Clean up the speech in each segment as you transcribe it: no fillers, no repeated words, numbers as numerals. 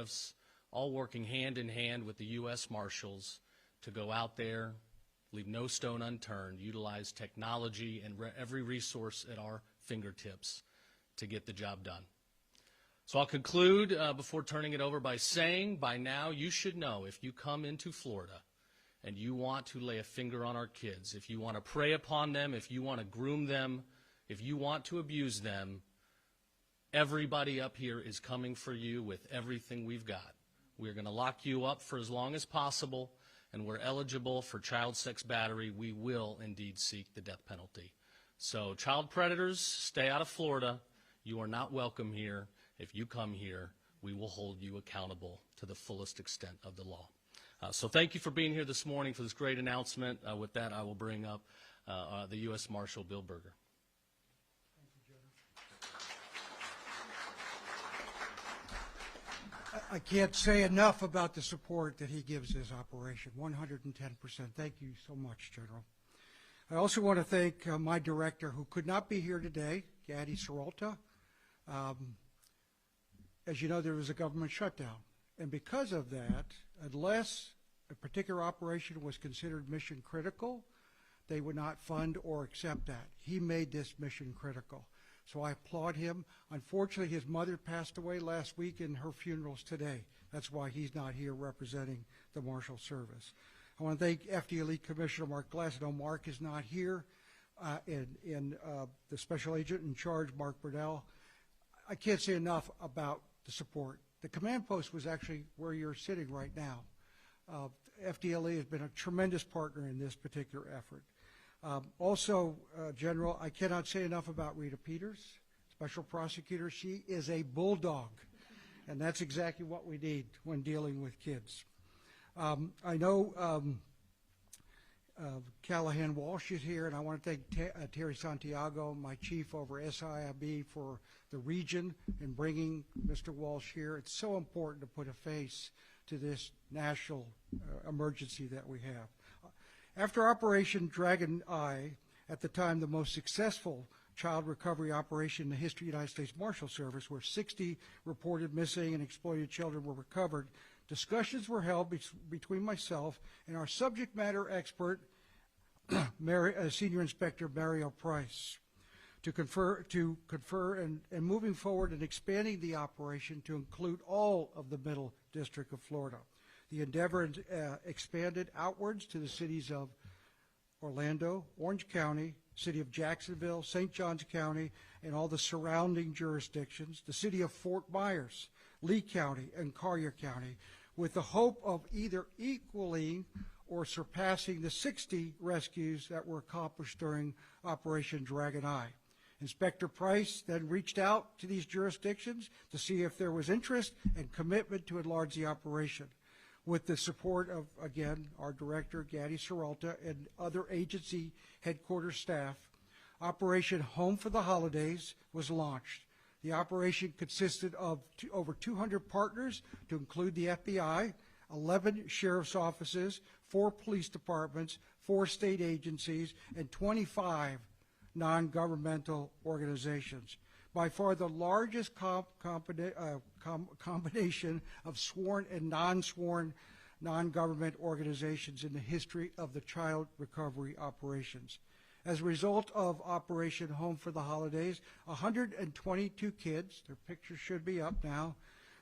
sheriffs, all working hand in hand with the U.S. Marshals to go out there, leave no stone unturned, utilize technology and every resource at our fingertips to get the job done. So I'll conclude before turning it over by saying, by now you should know, if you come into Florida and you want to lay a finger on our kids, if you want to prey upon them, if you want to groom them, if you want to abuse them, everybody up here is coming for you with everything we've got. We're going to lock you up for as long as possible, and we're eligible for child sex battery. We will indeed seek the death penalty. So child predators, stay out of Florida. You are not welcome here. If you come here, we will hold you accountable to the fullest extent of the law. So thank you for being here this morning for this great announcement. With that, I will bring up the U.S. Marshal, Bill Berger. I can't say enough about the support that he gives this operation, 110%. Thank you so much, General. I also want to thank my director, who could not be here today, Gadi Saralta. As you know, there was a government shutdown. And because of that, unless a particular operation was considered mission critical, they would not fund or accept that. He made this mission critical. So I applaud him. Unfortunately, his mother passed away last week, and her funeral's today. That's why he's not here representing the Marshal Service. I want to thank FDLE Commissioner Mark Glass. I know Mark is not here, and the Special Agent in charge, Mark Burdell. I can't say enough about the support. The command post was actually where you're sitting right now. FDLE has been a tremendous partner in this particular effort. Also, General, I cannot say enough about Rita Peters, Special Prosecutor. She is a bulldog, and that's exactly what we need when dealing with kids. I know Callahan Walsh is here, and I want to thank Terry Santiago, my chief over SIIB, for the region and bringing Mr. Walsh here. It's so important to put a face to this national emergency that we have. After Operation Dragon Eye, at the time the most successful child recovery operation in the history of the United States Marshal Service, where 60 reported missing and exploited children were recovered, discussions were held between myself and our subject matter expert, Senior Inspector Mario Price, to confer and moving forward and expanding the operation to include all of the Middle District of Florida. The endeavor expanded outwards to the cities of Orlando, Orange County, city of Jacksonville, St. Johns County, and all the surrounding jurisdictions, the city of Fort Myers, Lee County, and Collier County, with the hope of either equaling or surpassing the 60 rescues that were accomplished during Operation Dragon Eye. Inspector Price then reached out to these jurisdictions to see if there was interest and commitment to enlarge the operation. With the support of, again, our director, Gadi Saralta, and other agency headquarters staff, Operation Home for the Holidays was launched. The operation consisted of over 200 partners, to include the FBI, 11 sheriff's offices, 4 police departments, 4 state agencies, and 25 non-governmental organizations. By far the largest combination of sworn and non-sworn non-government organizations in the history of the child recovery operations. As a result of Operation Home for the Holidays, 122 kids, their pictures should be up now,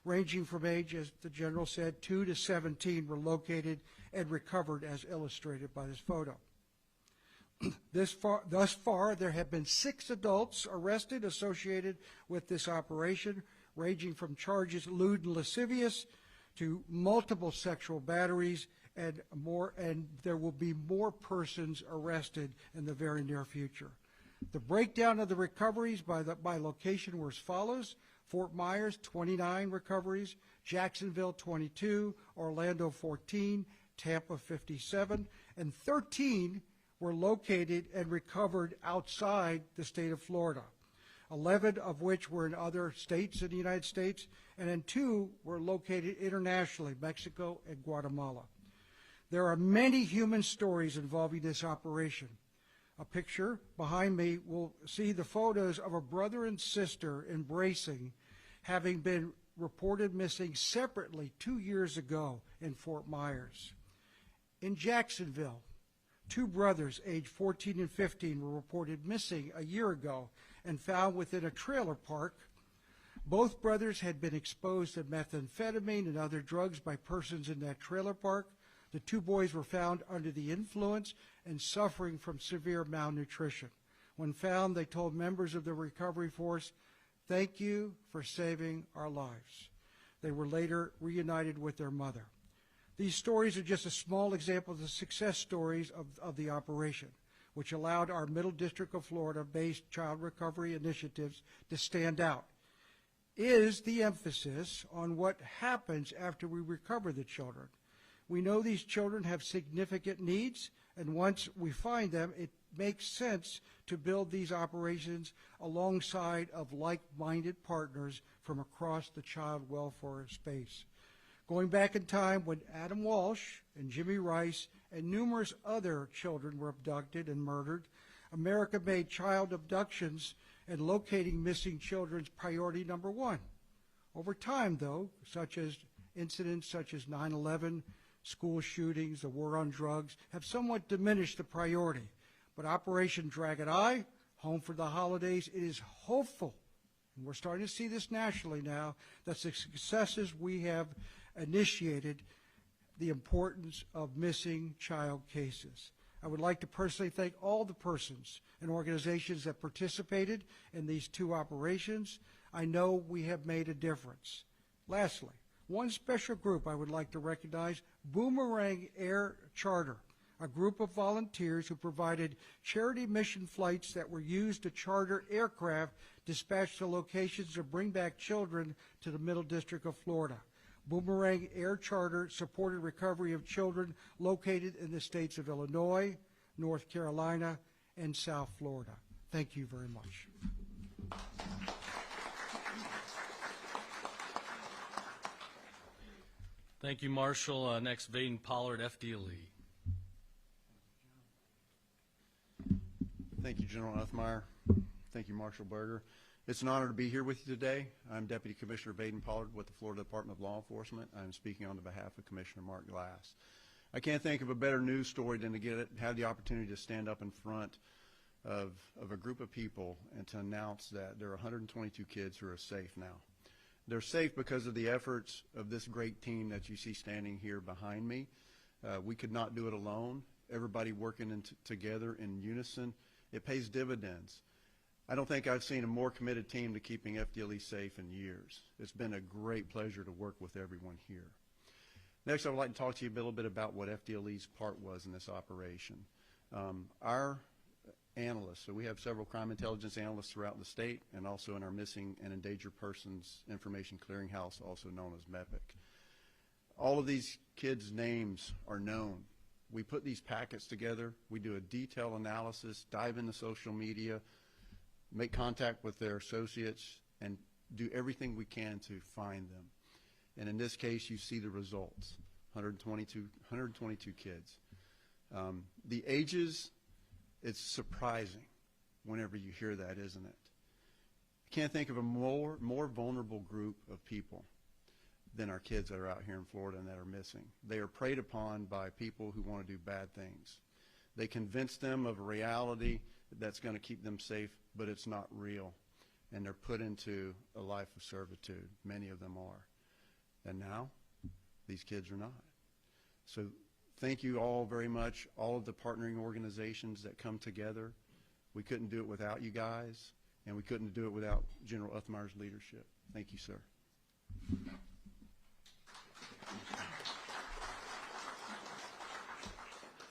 ranging from age, as the General said, 2 to 17, were located and recovered as illustrated by this photo. Thus far, there have been 6 adults arrested associated with this operation, ranging from charges lewd and lascivious to multiple sexual batteries and more, and there will be more persons arrested in the very near future. The breakdown of the recoveries by location were as follows: Fort Myers, 29 recoveries, Jacksonville, 22, Orlando, 14, Tampa, 57, and 13 were located and recovered outside the state of Florida, 11 of which were in other states in the United States, and then 2 were located internationally, Mexico and Guatemala. There are many human stories involving this operation. A picture behind me will see the photos of a brother and sister embracing, having been reported missing separately 2 years ago in Fort Myers. In Jacksonville, 2 brothers aged 14 and 15 were reported missing a year ago and found within a trailer park. Both brothers had been exposed to methamphetamine and other drugs by persons in that trailer park. The 2 boys were found under the influence and suffering from severe malnutrition. When found, they told members of the recovery force, "Thank you for saving our lives." They were later reunited with their mother. These stories are just a small example of the success stories of the operation, which allowed our Middle District of Florida-based child recovery initiatives to stand out. Is the emphasis on what happens after we recover the children. We know these children have significant needs, and once we find them, it makes sense to build these operations alongside of like-minded partners from across the child welfare space. Going back in time when Adam Walsh and Jimmy Rice and numerous other children were abducted and murdered, America made child abductions and locating missing children's priority number 1. Over time, though, incidents such as 9/11, school shootings, the war on drugs, have somewhat diminished the priority. But Operation Dragon Eye, Home for the Holidays, it is hopeful, and we're starting to see this nationally now, that the successes we have initiated the importance of missing child cases. I would like to personally thank all the persons and organizations that participated in these 2 operations. I know we have made a difference. Lastly, one special group I would like to recognize, Boomerang Air Charter, a group of volunteers who provided charity mission flights that were used to charter aircraft dispatched to locations to bring back children to the Middle District of Florida. Boomerang Air Charter supported recovery of children located in the states of Illinois, North Carolina, and South Florida. Thank you very much. Thank you, Marshall. Next, Vaden Pollard, FDLE. Thank you, General Uthmeier. Thank you, Marshal Berger. It's an honor to be here with you today. I'm Deputy Commissioner Vaden Pollard with the Florida Department of Law Enforcement. I'm speaking on behalf of Commissioner Mark Glass. I can't think of a better news story than to have the opportunity to stand up in front of a group of people and to announce that there are 122 kids who are safe now. They're safe because of the efforts of this great team that you see standing here behind me. We could not do it alone. Everybody working together in unison, it pays dividends. I don't think I've seen a more committed team to keeping FDLE safe in years. It's been a great pleasure to work with everyone here. Next, I would like to talk to you a little bit about what FDLE's part was in this operation. Our analysts, so we have several crime intelligence analysts throughout the state and also in our Missing and Endangered Persons Information Clearinghouse, also known as MEPIC. All of these kids' names are known. We put these packets together. We do a detailed analysis, dive into social media, make contact with their associates, and do everything we can to find them. And in this case, you see the results, 122 kids. The ages, it's surprising whenever you hear that, isn't it? You can't think of a more vulnerable group of people than our kids that are out here in Florida and that are missing. They are preyed upon by people who want to do bad things. They convince them of a reality that's going to keep them safe, but it's not real. And they're put into a life of servitude. Many of them are. And now, these kids are not. So thank you all very much, all of the partnering organizations that come together. We couldn't do it without you guys, and we couldn't do it without General Uthmeier's leadership. Thank you, sir.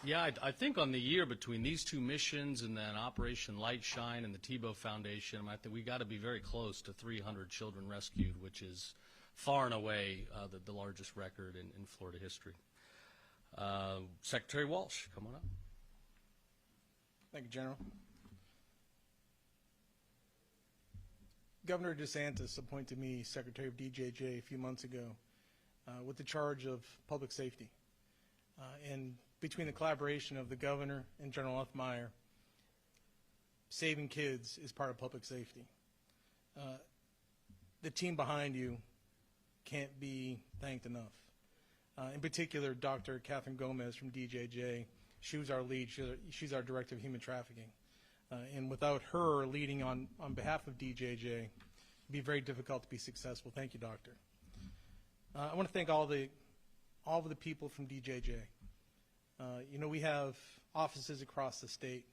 Yeah, I think on the year between these 2 missions and then Operation Light Shine and the Tebow Foundation, I think we got to be very close to 300 children rescued, which is far and away the largest record in Florida history. Secretary Walsh, come on up. Thank you, General. Governor DeSantis appointed me Secretary of DJJ a few months ago with the charge of public safety. And between the collaboration of the governor and General Uthmeier, saving kids is part of public safety. The team behind you can't be thanked enough. In particular, Dr. Catherine Gomez from DJJ. She was our lead. She's our director of human trafficking. And without her leading on behalf of DJJ, it'd be very difficult to be successful. Thank you, Doctor. I want to thank all of the people from DJJ. We have offices across the state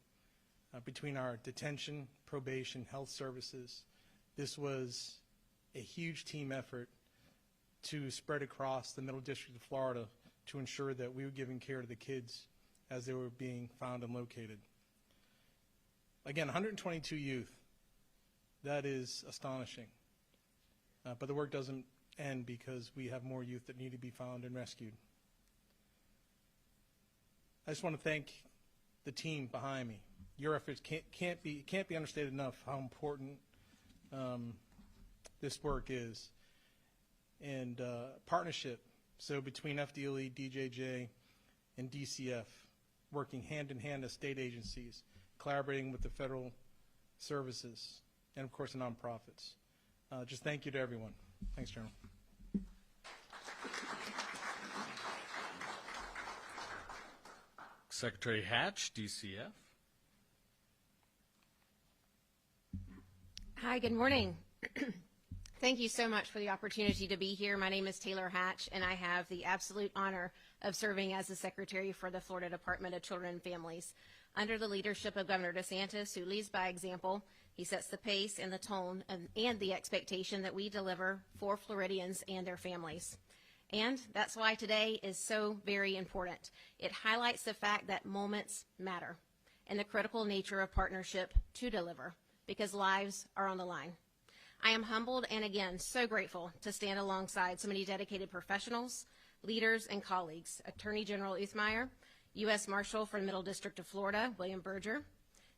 between our detention, probation, health services. This was a huge team effort to spread across the Middle District of Florida to ensure that we were giving care to the kids as they were being found and located. Again, 122 youth. That is astonishing. But the work doesn't end because we have more youth that need to be found and rescued. I just want to thank the team behind me. Your efforts can't be understated enough how important this work is. And partnership, so between FDLE, DJJ, and DCF, working hand in hand as state agencies, collaborating with the federal services, and of course the nonprofits. Just thank you to everyone. Thanks, General. Secretary Hatch, DCF. Hi, good morning. Thank you so much for the opportunity to be here. My name is Taylor Hatch, and I have the absolute honor of serving as the Secretary for the Florida Department of Children and Families. Under the leadership of Governor DeSantis, who leads by example, he sets the pace and the tone and the expectation that we deliver for Floridians and their families. And that's why today is so very important. It highlights the fact that moments matter and the critical nature of partnership to deliver, because lives are on the line. I am humbled and, again, so grateful to stand alongside so many dedicated professionals, leaders, and colleagues. Attorney General Uthmeier, U.S. Marshal for the Middle District of Florida, William Berger,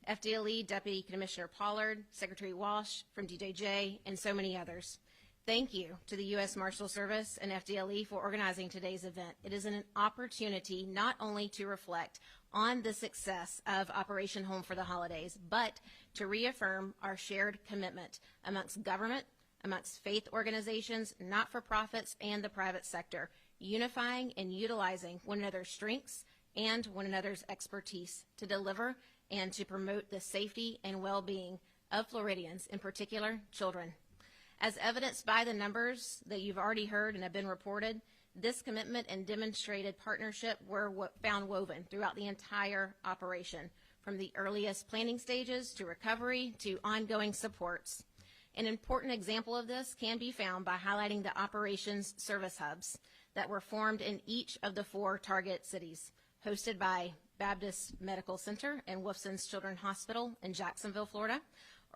FDLE Deputy Commissioner Pollard, Secretary Walsh from DJJ, and so many others. Thank you to the U.S. Marshal Service and FDLE for organizing today's event. It is an opportunity not only to reflect on the success of Operation Home for the Holidays, but to reaffirm our shared commitment amongst government, amongst faith organizations, not-for-profits, and the private sector, unifying and utilizing one another's strengths and one another's expertise to deliver and to promote the safety and well-being of Floridians, in particular children. As evidenced by the numbers that you've already heard and have been reported, this commitment and demonstrated partnership were found woven throughout the entire operation, from the earliest planning stages to recovery to ongoing supports. An important example of this can be found by highlighting the operations service hubs that were formed in each of the 4 target cities, hosted by Baptist Medical Center and Wolfson's Children's Hospital in Jacksonville, Florida,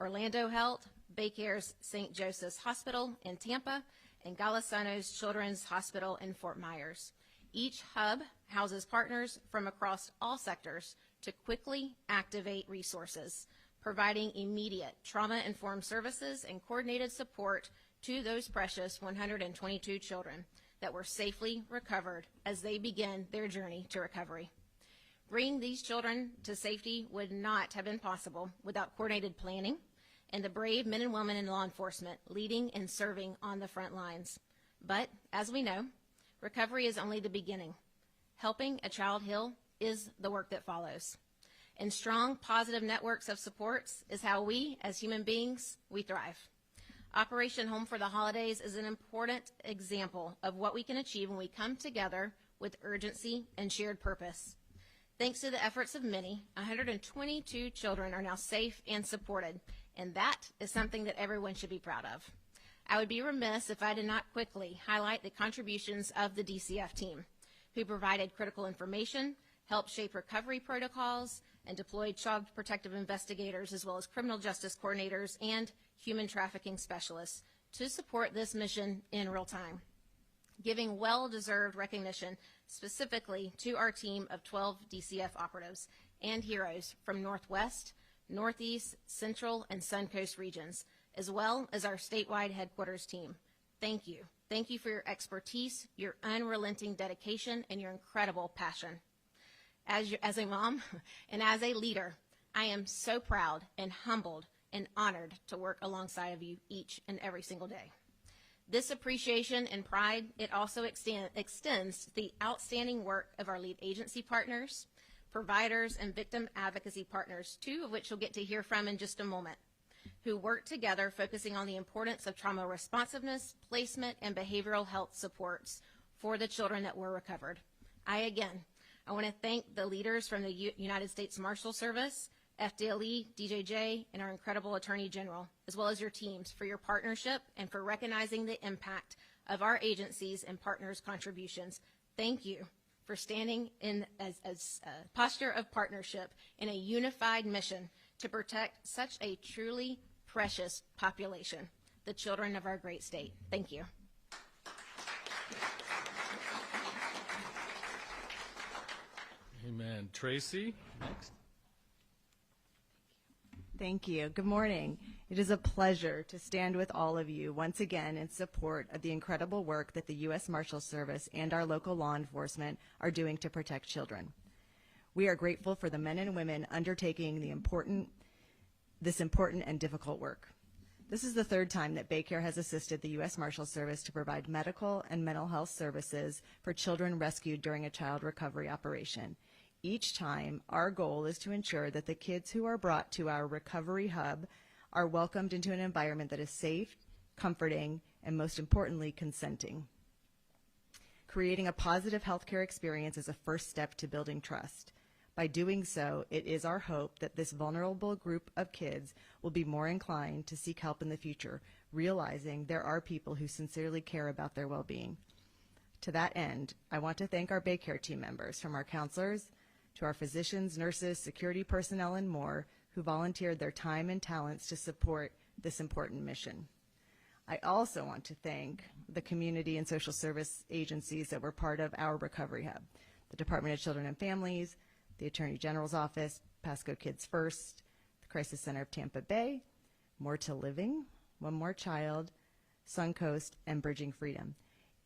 Orlando Health, Baycare's St. Joseph's Hospital in Tampa, and Golisano's Children's Hospital in Fort Myers. Each hub houses partners from across all sectors to quickly activate resources, providing immediate trauma-informed services and coordinated support to those precious 122 children that were safely recovered as they begin their journey to recovery. Bringing these children to safety would not have been possible without coordinated planning and the brave men and women in law enforcement leading and serving on the front lines. But, as we know, recovery is only the beginning. Helping a child heal is the work that follows. And strong, positive networks of supports is how we, as human beings, we thrive. Operation Home for the Holidays is an important example of what we can achieve when we come together with urgency and shared purpose. Thanks to the efforts of many, 122 children are now safe and supported, and that is something that everyone should be proud of. I would be remiss if I did not quickly highlight the contributions of the DCF team, who provided critical information, helped shape recovery protocols, and deployed child protective investigators as well as criminal justice coordinators and human trafficking specialists to support this mission in real time, giving well-deserved recognition specifically to our team of 12 DCF operatives and heroes from Northwest, Northeast, Central, and Suncoast regions, as well as our statewide headquarters team. Thank you. Thank you for your expertise, your unrelenting dedication, and your incredible passion. As a mom and as a leader, I am so proud and humbled and honored to work alongside of you each and every single day. This appreciation and pride, it also extends to the outstanding work of our lead agency partners, providers, and victim advocacy partners, two of which you'll get to hear from in just a moment, who work together focusing on the importance of trauma responsiveness, placement, and behavioral health supports for the children that were recovered. I want to thank the leaders from the United States Marshal Service, FDLE, DJJ, and our incredible Attorney General, as well as your teams, for your partnership and for recognizing the impact of our agencies and partners' contributions. Thank you for standing in as a posture of partnership in a unified mission to protect such a truly precious population, the children of our great state. Thank you. Amen. Tracy, next. Thank you. Good morning. It is a pleasure to stand with all of you once again in support of the incredible work that the U.S. Marshal Service and our local law enforcement are doing to protect children. We are grateful for the men and women undertaking this important and difficult work. This is the third time that BayCare has assisted the U.S. Marshal Service to provide medical and mental health services for children rescued during a child recovery operation. Each time, our goal is to ensure that the kids who are brought to our recovery hub are welcomed into an environment that is safe, comforting, and most importantly, consenting. Creating a positive healthcare experience is a first step to building trust. By doing so, it is our hope that this vulnerable group of kids will be more inclined to seek help in the future, realizing there are people who sincerely care about their well-being. To that end, I want to thank our BayCare team members, from our counselors to our physicians, nurses, security personnel, and more, who volunteered their time and talents to support this important mission. I also want to thank the community and social service agencies that were part of our recovery hub: the Department of Children and Families, the Attorney General's Office, Pasco Kids First, the Crisis Center of Tampa Bay, More to Living, One More Child, Suncoast, and Bridging Freedom.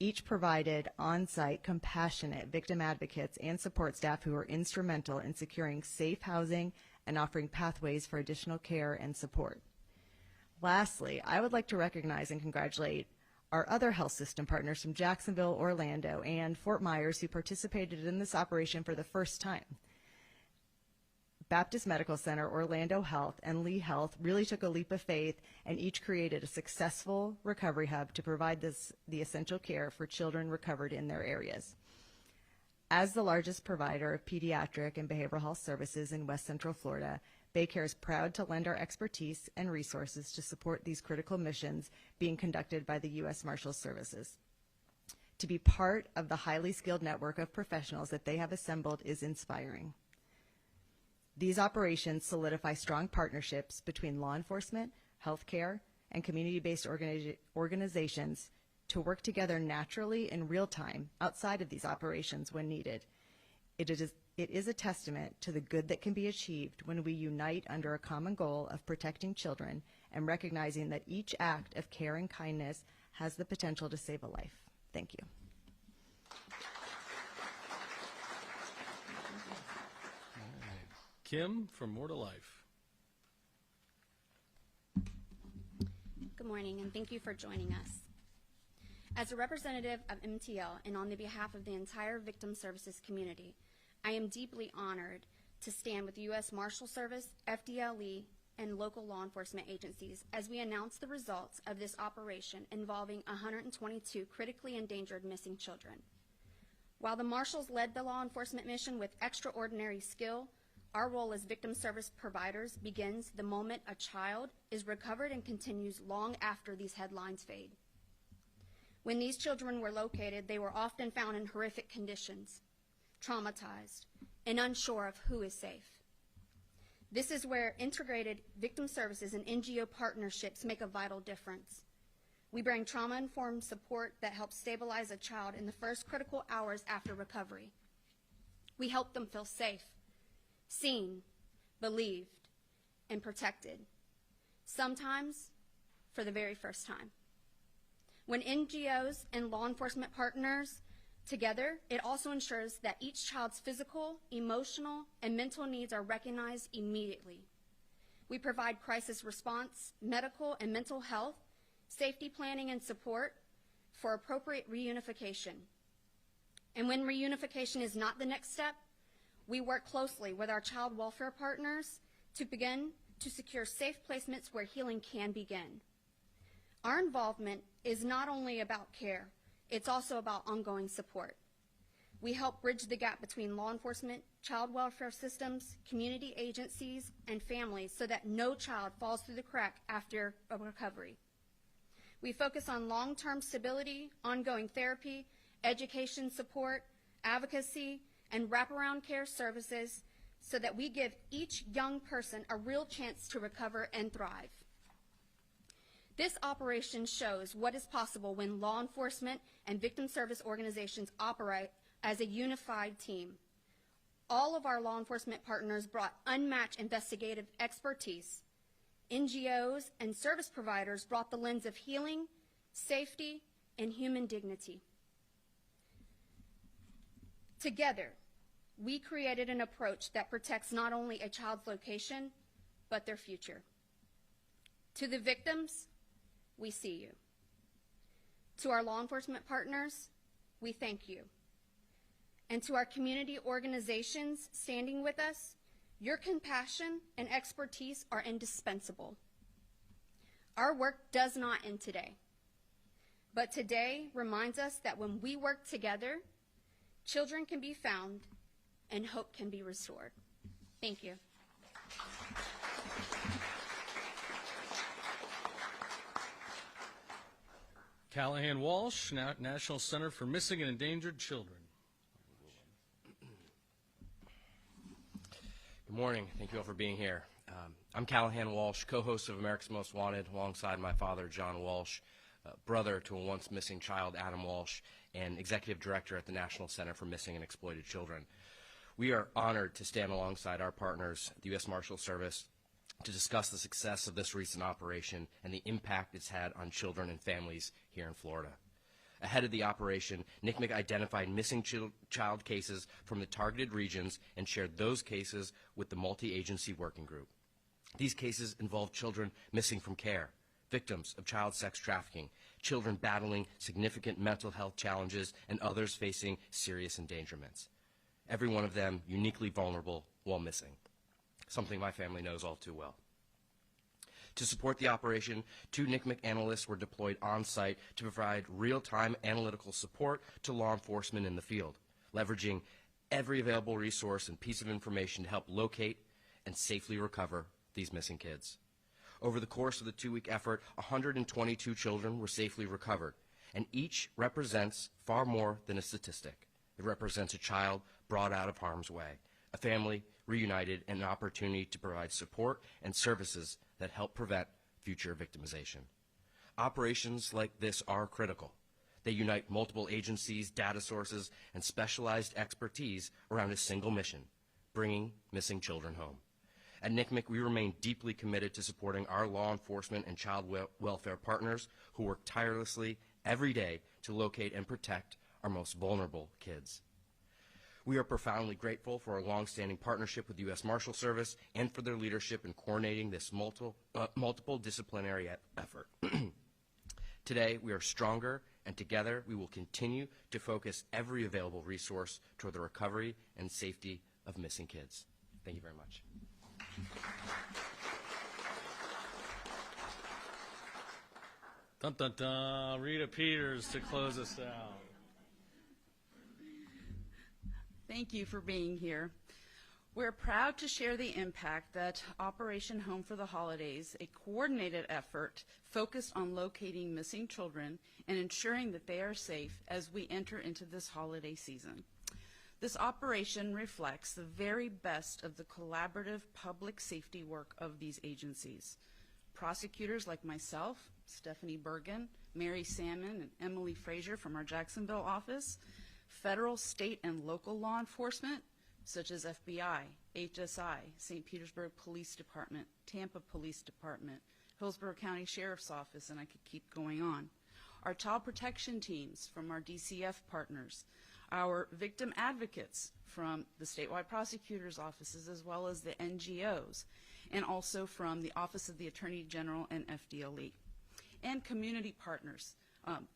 Each provided on-site, compassionate victim advocates and support staff who were instrumental in securing safe housing and offering pathways for additional care and support. Lastly, I would like to recognize and congratulate our other health system partners from Jacksonville, Orlando, and Fort Myers who participated in this operation for the first time. Baptist Medical Center, Orlando Health, and Lee Health really took a leap of faith and each created a successful recovery hub to provide the essential care for children recovered in their areas. As the largest provider of pediatric and behavioral health services in West Central Florida, BayCare is proud to lend our expertise and resources to support these critical missions being conducted by the U.S. Marshal Services. To be part of the highly skilled network of professionals that they have assembled is inspiring. These operations solidify strong partnerships between law enforcement, healthcare, and community-based organizations to work together naturally in real time outside of these operations when needed. It is a testament to the good that can be achieved when we unite under a common goal of protecting children and recognizing that each act of care and kindness has the potential to save a life. Thank you. Kim from More to Life. Good morning, and thank you for joining us. As a representative of MTL and on the behalf of the entire victim services community, I am deeply honored to stand with the U.S. Marshal Service, FDLE, and local law enforcement agencies as we announce the results of this operation involving 122 critically endangered missing children. While the Marshals led the law enforcement mission with extraordinary skill, our role as victim service providers begins the moment a child is recovered and continues long after these headlines fade. When these children were located, they were often found in horrific conditions, traumatized, and unsure of who is safe. This is where integrated victim services and NGO partnerships make a vital difference. We bring trauma-informed support that helps stabilize a child in the first critical hours after recovery. We help them feel safe, seen, believed, and protected, sometimes for the very first time. When NGOs and law enforcement partners together, it also ensures that each child's physical, emotional, and mental needs are recognized immediately. We provide crisis response, medical and mental health, safety planning and support, for appropriate reunification. And when reunification is not the next step, we work closely with our child welfare partners to begin to secure safe placements where healing can begin. Our involvement is not only about care, it's also about ongoing support. We help bridge the gap between law enforcement, child welfare systems, community agencies, and families so that no child falls through the crack after a recovery. We focus on long-term stability, ongoing therapy, education support, advocacy, and wraparound care services so that we give each young person a real chance to recover and thrive. This operation shows what is possible when law enforcement and victim service organizations operate as a unified team. All of our law enforcement partners brought unmatched investigative expertise. NGOs and service providers brought the lens of healing, safety, and human dignity. Together, we created an approach that protects not only a child's location, but their future. To the victims, we see you. To our law enforcement partners, we thank you. And to our community organizations standing with us, your compassion and expertise are indispensable. Our work does not end today, but today reminds us that when we work together, children can be found and hope can be restored. Thank you. Callahan Walsh, National Center for Missing and Endangered Children. Good morning. Thank you all for being here. I'm Callahan Walsh, co-host of America's Most Wanted, alongside my father, John Walsh, brother to a once missing child, Adam Walsh, and executive director at the National Center for Missing and Exploited Children. We are honored to stand alongside our partners, the U.S. Marshals Service, to discuss the success of this recent operation and the impact it's had on children and families here in Florida. Ahead of the operation, NCMEC identified missing child cases from the targeted regions and shared those cases with the multi-agency working group. These cases involve children missing from care, victims of child sex trafficking, children battling significant mental health challenges, and others facing serious endangerments. Every one of them uniquely vulnerable while missing, something my family knows all too well. To support the operation, 2 NCMEC analysts were deployed on-site to provide real-time analytical support to law enforcement in the field, leveraging every available resource and piece of information to help locate and safely recover these missing kids. Over the course of the 2-week effort, 122 children were safely recovered, and each represents far more than a statistic. It represents a child brought out of harm's way, a family reunited, and an opportunity to provide support and services that help prevent future victimization. Operations like this are critical. They unite multiple agencies, data sources, and specialized expertise around a single mission, bringing missing children home. At NCMEC, we remain deeply committed to supporting our law enforcement and child welfare partners who work tirelessly every day to locate and protect our most vulnerable kids. We are profoundly grateful for our longstanding partnership with the U.S. Marshals Service and for their leadership in coordinating this multiple disciplinary effort. Today, we are stronger, and together we will continue to focus every available resource toward the recovery and safety of missing kids. Thank you very much. Dun, dun, dun. Rita Peters to close us out. Thank you for being here. We're proud to share the impact that Operation Home for the Holidays, a coordinated effort focused on locating missing children and ensuring that they are safe as we enter into this holiday season. This operation reflects the very best of the collaborative public safety work of these agencies. Prosecutors like myself, Stephanie Bergen, Mary Salmon, and Emily Frazier from our Jacksonville office, federal, state, and local law enforcement, such as FBI, HSI, St. Petersburg Police Department, Tampa Police Department, Hillsborough County Sheriff's Office, and I could keep going on. Our child protection teams from our DCF partners, our victim advocates from the statewide prosecutors' offices as well as the NGOs, and also from the Office of the Attorney General and FDLE, and community partners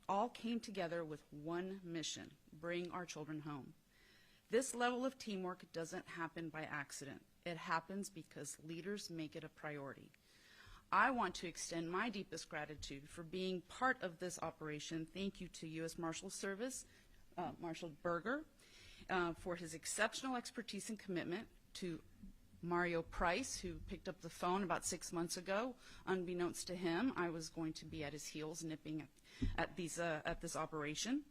all came together with one mission: bring our children home. This level of teamwork doesn't happen by accident. It happens because leaders make it a priority. I want to extend my deepest gratitude for being part of this operation. Thank you to U.S. Marshal Service, Marshal Berger, for his exceptional expertise and commitment, to Mario Price, who picked up the phone about 6 months ago. Unbeknownst to him, I was going to be at his heels nipping at this operation.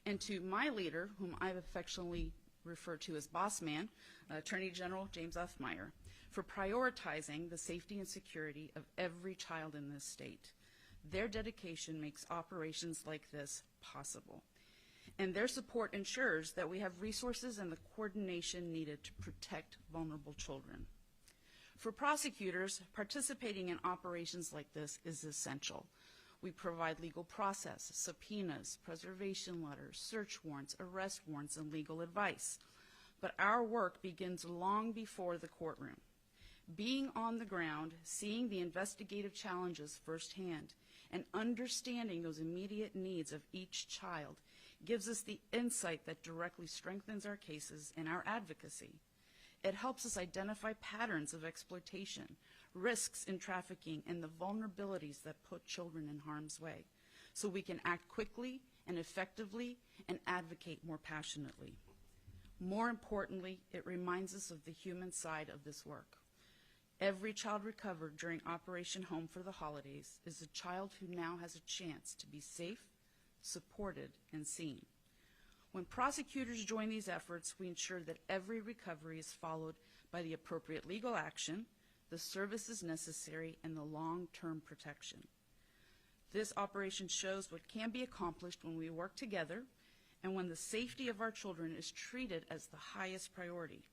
And to my leader, whom I've affectionately referred to as Boss Man, Attorney General James Uthmeier, for prioritizing the safety and security of every child in this state. Their dedication makes operations like this possible, and their support ensures that we have resources and the coordination needed to protect vulnerable children. For prosecutors, participating in operations like this is essential. We provide legal process, subpoenas, preservation letters, search warrants, arrest warrants, and legal advice. But our work begins long before the courtroom. Being on the ground, seeing the investigative challenges firsthand, and understanding those immediate needs of each child gives us the insight that directly strengthens our cases and our advocacy. It helps us identify patterns of exploitation, risks in trafficking, and the vulnerabilities that put children in harm's way, so we can act quickly and effectively and advocate more passionately. More importantly, it reminds us of the human side of this work. Every child recovered during Operation Home for the Holidays is a child who now has a chance to be safe, supported, and seen. When prosecutors join these efforts, we ensure that every recovery is followed by the appropriate legal action, the services necessary, and the long-term protection. This operation shows what can be accomplished when we work together and when the safety of our children is treated as the highest priority.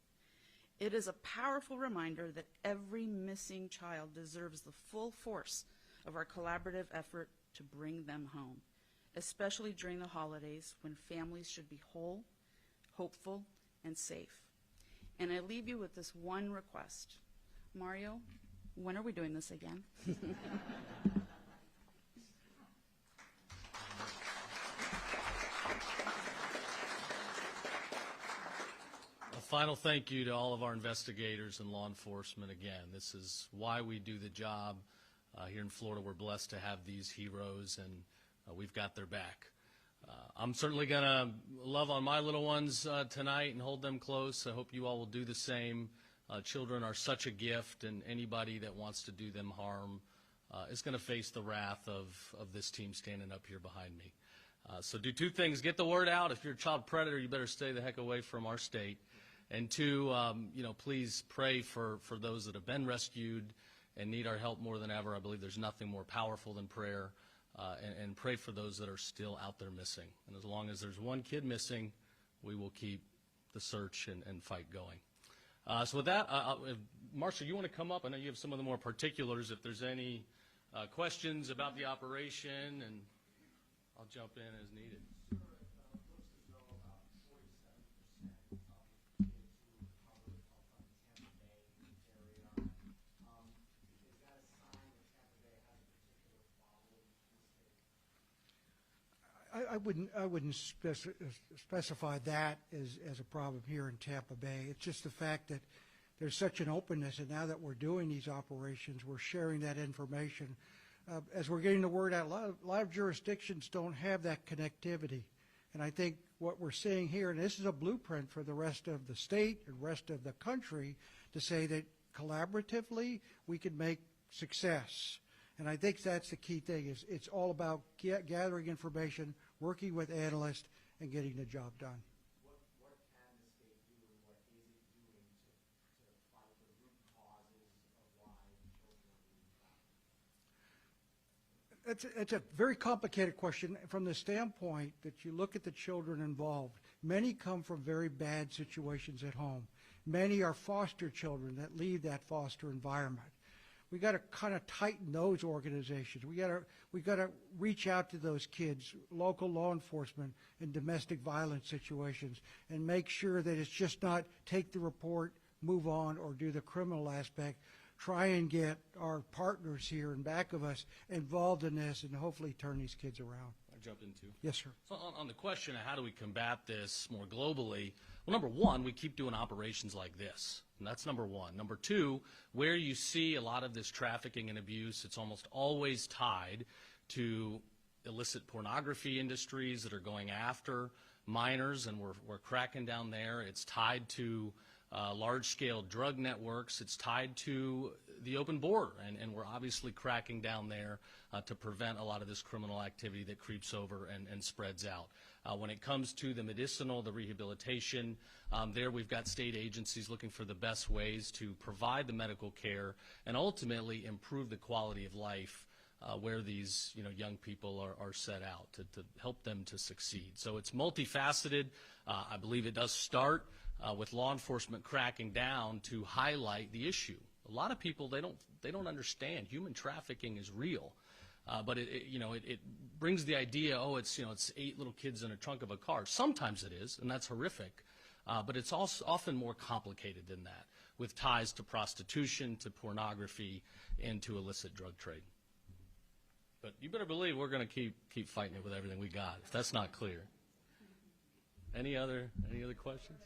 It is a powerful reminder that every missing child deserves the full force of our collaborative effort to bring them home, especially during the holidays when families should be whole, hopeful, and safe. And I leave you with this one request. Mario, when are we doing this again? A final thank you to all of our investigators and law enforcement again. This is why we do the job. Here in Florida, we're blessed to have these heroes, and we've got their back. I'm certainly going to love on my little ones tonight and hold them close. I hope you all will do the same. Children are such a gift, and anybody that wants to do them harm is going to face the wrath of this team standing up here behind me. So do two things. Get the word out. If you're a child predator, you better stay the heck away from our state. And two, please pray for those that have been rescued and need our help more than ever. I believe there's nothing more powerful than prayer. And pray for those that are still out there missing. And as long as there's one kid missing, we will keep the search and fight going. So with that, Marshall, you want to come up? I know you have some of the more particulars. If there's any questions about the operation, and I'll jump in as needed. I wouldn't specify that as a problem here in Tampa Bay. It's just the fact that there's such an openness, and now that we're doing these operations, we're sharing that information. As we're getting the word out, a lot of jurisdictions don't have that connectivity. And I think what we're seeing here, and this is a blueprint for the rest of the state and rest of the country, to say that collaboratively we can make success. And I think that's the key thing, is it's all about gathering information, working with analysts, and getting the job done. What can the state do, and what is it doing to fight the root causes of why children are being trafficked? It's a very complicated question from the standpoint that you look at the children involved. Many come from very bad situations at home. Many are foster children that leave that foster environment. We got to kind of tighten those organizations. We got to reach out to those kids, local law enforcement in domestic violence situations, and make sure that it's just not take the report, move on, or do the criminal aspect. Try and get our partners here in back of us involved in this, and hopefully turn these kids around. jump in too? Yes, sir. So on the question of how do we combat this more globally, well, number one, we keep doing operations like this. And that's number one. Number two, where you see a lot of this trafficking and abuse, it's almost always tied to illicit pornography industries that are going after minors, and we're cracking down there. It's tied to large-scale drug networks. It's tied to the open border, and we're obviously cracking down there to prevent a lot of this criminal activity that creeps over and spreads out. When it comes to the medicinal, the rehabilitation, there we've got state agencies looking for the best ways to provide the medical care and ultimately improve the quality of life where these young people are set out to help them to succeed. So it's multifaceted. I believe it does start with law enforcement cracking down to highlight the issue. A lot of people, they don't understand human trafficking is real, but it brings the idea, oh, it's 8 little kids in a trunk of a car. Sometimes it is, and that's horrific, but it's also often more complicated than that, with ties to prostitution, to pornography, and to illicit drug trade. But you better believe we're going to keep fighting it with everything we got, if that's not clear. Any other questions?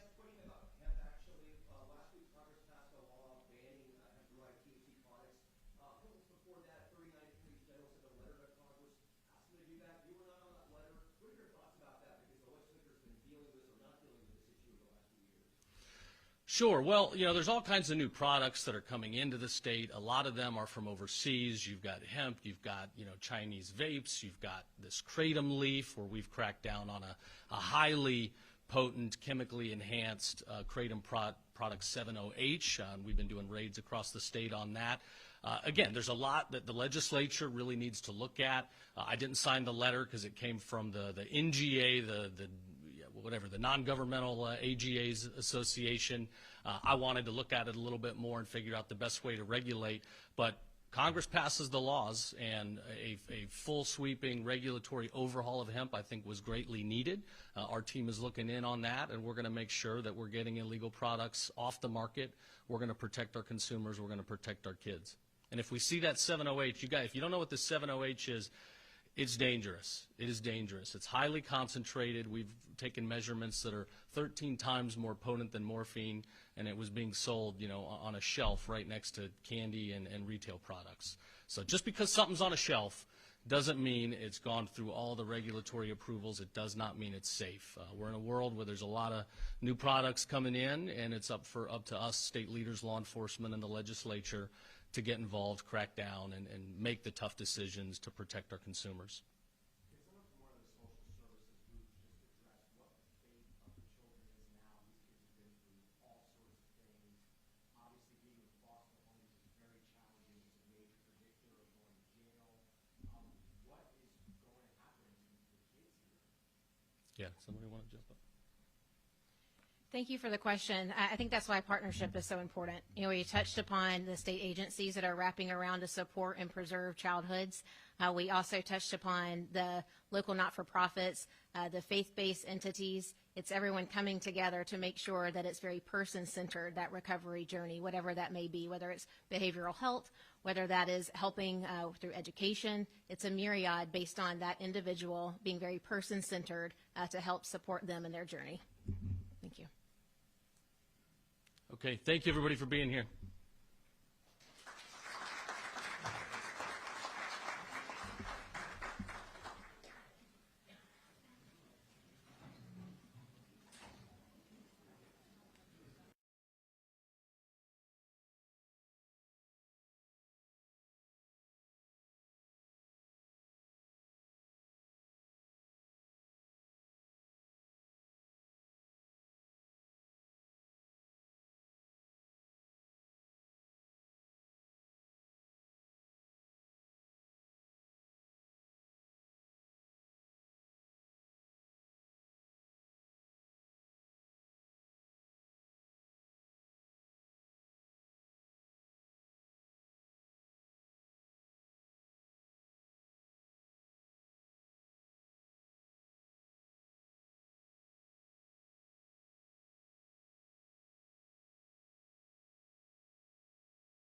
Sure. Well, there's all kinds of new products that are coming into the state. A lot of them are from overseas. You've got hemp, you've got, Chinese vapes, you've got this kratom leaf where we've cracked down on a highly potent, chemically enhanced kratom product 70H. We've been doing raids across the state on that. Again, there's a lot that the legislature really needs to look at. I didn't sign the letter because it came from the NGA, the non-governmental AGAs Association. I wanted to look at it a little bit more and figure out the best way to regulate. But Congress passes the laws, and a full sweeping regulatory overhaul of hemp, I think, was greatly needed. Our team is looking in on that, and we're going to make sure that we're getting illegal products off the market. We're going to protect our consumers. We're going to protect our kids. And if we see that 70H, you guys, if you don't know what the 70H is, it's dangerous. It is dangerous. It's highly concentrated. We've taken measurements that are 13 times more potent than morphine, and it was being sold, on a shelf right next to candy and retail products. So just because something's on a shelf doesn't mean it's gone through all the regulatory approvals. It does not mean it's safe. We're in a world where there's a lot of new products coming in, and it's up to us, state leaders, law enforcement, and the legislature to get involved, crack down, and make the tough decisions to protect our consumers. Can someone from one of the social services groups just address what the fate of the children is now? These kids have been through all sorts of things. Obviously, being in foster homes is very challenging. It's a major predictor of going to jail. What is going to happen to the kids here? Yeah, somebody want to jump up? Thank you for the question. I think that's why partnership is so important. We touched upon the state agencies that are wrapping around to support and preserve childhoods. We also touched upon the local not-for-profits, the faith-based entities. It's everyone coming together to make sure that it's very person-centered, that recovery journey, whatever that may be, whether it's behavioral health, whether that is helping through education. It's a myriad based on that individual being very person-centered to help support them in their journey. Thank you. Okay, thank you everybody for being here.